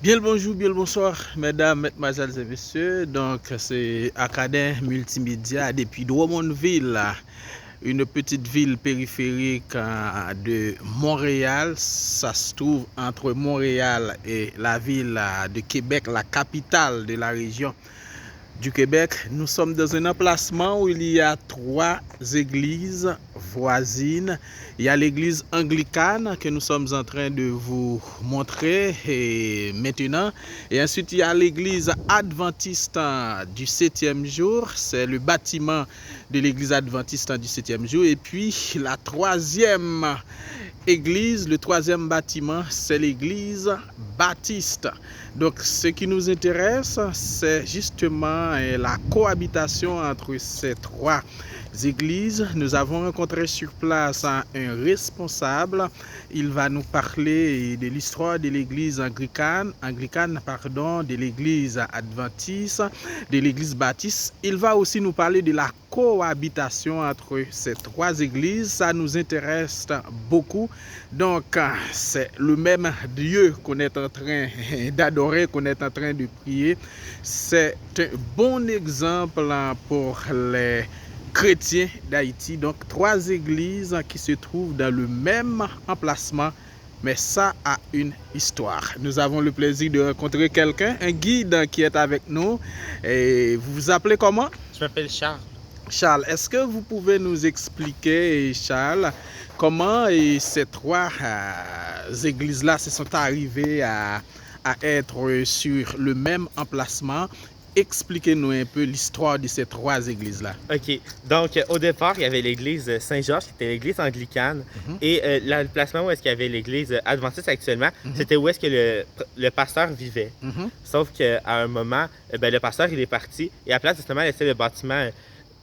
Bien le bonjour, bien le bonsoir, mesdames, mesdemoiselles et messieurs. Donc, c'est Acadien Multimédia depuis Drummondville, une petite ville périphérique de Montréal. Ça se trouve entre Montréal et la ville de Québec, la capitale de la région du Québec. Nous sommes dans un emplacement où il y a 3 églises voisines. Il y a l'église anglicane que nous sommes en train de vous montrer maintenant. Et ensuite, il y a l'église adventiste du 7e jour. C'est le bâtiment de l'église adventiste du 7e jour. Et puis, la 3e église, le 3e bâtiment, c'est l'église baptiste. Donc, ce qui nous intéresse, c'est justement la cohabitation entre ces 3 églises. Nous avons rencontré sur place un responsable. Il va nous parler de l'histoire de l'église anglicane, de l'église adventiste, de l'église baptiste. Il va aussi nous parler de la cohabitation entre ces 3 églises. Ça nous intéresse beaucoup. Donc, c'est le même Dieu qu'on est en train d'adorer, qu'on est en train de prier. C'est un bon exemple pour les chrétiens d'Haïti. Donc, 3 églises qui se trouvent dans le même emplacement, mais ça a une histoire. Nous avons le plaisir de rencontrer quelqu'un, un guide qui est avec nous. Et vous vous appelez comment? Je m'appelle Charles. Charles, est-ce que vous pouvez nous expliquer, Charles, comment ces 3 églises-là se sont arrivées à être sur le même emplacement? Expliquez-nous un peu l'histoire de ces 3 églises-là. OK. Donc, au départ, il y avait l'église Saint-Georges, qui était l'église anglicane. Et l'emplacement où est-ce qu'il y avait l'église adventiste actuellement, c'était où est-ce que le pasteur vivait. Sauf qu'à un moment, le pasteur, il est parti. Et à place, justement, de laisser le bâtiment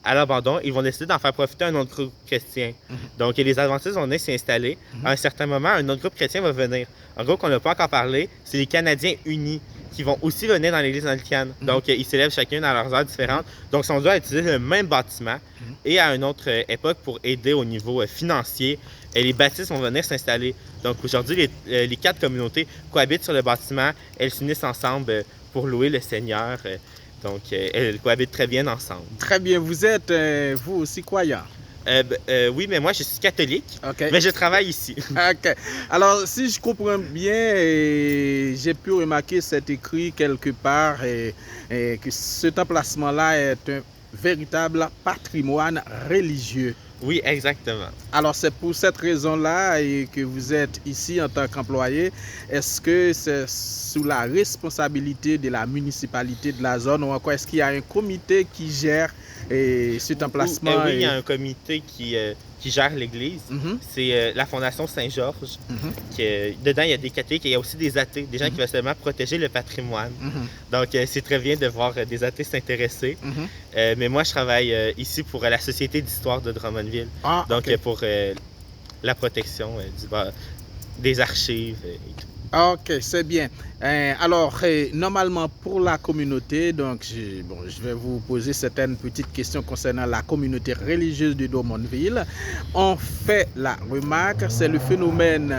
à l'abandon, ils vont décider d'en faire profiter un autre groupe chrétien. Donc, les adventistes vont venir s'y installer. À un certain moment, un autre groupe chrétien va venir. Un groupe qu'on n'a pas encore parlé, c'est les Canadiens unis, qui vont aussi venir dans l'église anglicane. Donc, ils s'élèvent chacun dans leurs heures différentes. Donc, on doit utiliser le même bâtiment. Et à une autre époque, pour aider au niveau financier, les baptistes vont venir s'installer. Donc, aujourd'hui, les 4 communautés cohabitent sur le bâtiment. Elles s'unissent ensemble pour louer le Seigneur. Donc, elles cohabitent très bien ensemble. Très bien. Vous êtes, vous aussi, croyant? Oui, mais moi, je suis catholique, Okay. Mais je travaille ici. OK. Alors, si je comprends bien, j'ai pu remarquer cet écrit quelque part que cet emplacement-là est un véritable patrimoine religieux. Oui, exactement. Alors, c'est pour cette raison-là que vous êtes ici en tant qu'employé. Est-ce que c'est sous la responsabilité de la municipalité de la zone ou encore est-ce qu'il y a un comité qui gère cet emplacement? Oui, il y a un comité qui gère l'église. C'est la Fondation Saint-Georges. Dedans, il y a des catholiques et il y a aussi des athées, des gens qui veulent seulement protéger le patrimoine. Donc, c'est très bien de voir des athées s'intéresser. Mais moi, je travaille ici pour la Société d'histoire de Drummondville. Donc, pour la protection des archives et tout. Ok, c'est bien. Alors, normalement, pour la communauté, donc, je vais vous poser certaines petites questions concernant la communauté religieuse de Drummondville. On fait la remarque, c'est le phénomène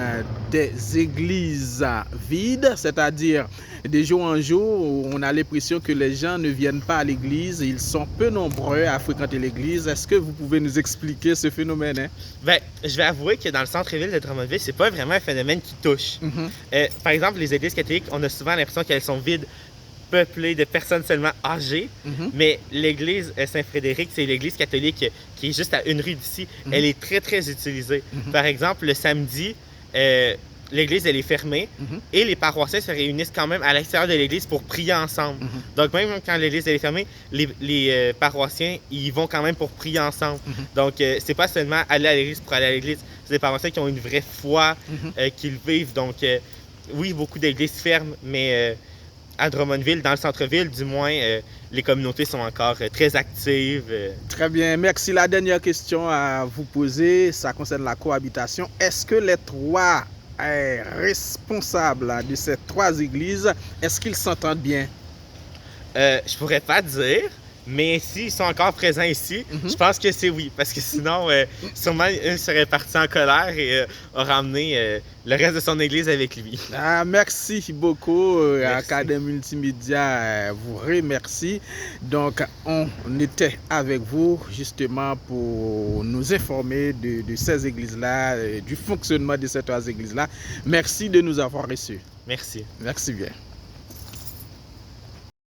des églises vides, c'est-à-dire de jour en jour, on a l'impression que les gens ne viennent pas à l'église, ils sont peu nombreux à fréquenter l'église. Est-ce que vous pouvez nous expliquer ce phénomène? Je vais avouer que dans le centre-ville de Drummondville, c'est pas vraiment un phénomène qui touche. Par exemple, les églises catholiques, on a souvent l'impression qu'elles sont vides, peuplées de personnes seulement âgées. Mais l'église Saint-Frédéric, c'est l'église catholique qui est juste à une rue d'ici. Elle est très, très utilisée. Par exemple, le samedi, l'église, elle est fermée et les paroissiens se réunissent quand même à l'extérieur de l'église pour prier ensemble. Donc, même quand l'église elle est fermée, les paroissiens, ils vont quand même pour prier ensemble. Donc, c'est pas seulement aller à l'église pour aller à l'église. C'est des paroissiens qui ont une vraie foi, qu'ils vivent. Donc, oui, beaucoup d'églises ferment, mais à Drummondville, dans le centre-ville, du moins, les communautés sont encore très actives. Très bien, merci. La dernière question à vous poser, ça concerne la cohabitation. Est-ce que les 3 responsables de ces 3 églises, est-ce qu'ils s'entendent bien? Je pourrais pas dire, Mais s'ils sont encore présents ici, je pense que c'est oui. Parce que sinon, sûrement, il serait parti en colère et aurait ramené le reste de son église avec lui. Merci beaucoup. Merci. Acadien Multimédia vous remercie. Donc, on était avec vous justement pour nous informer de ces églises-là, du fonctionnement de ces trois églises-là. Merci de nous avoir reçus. Merci. Merci bien.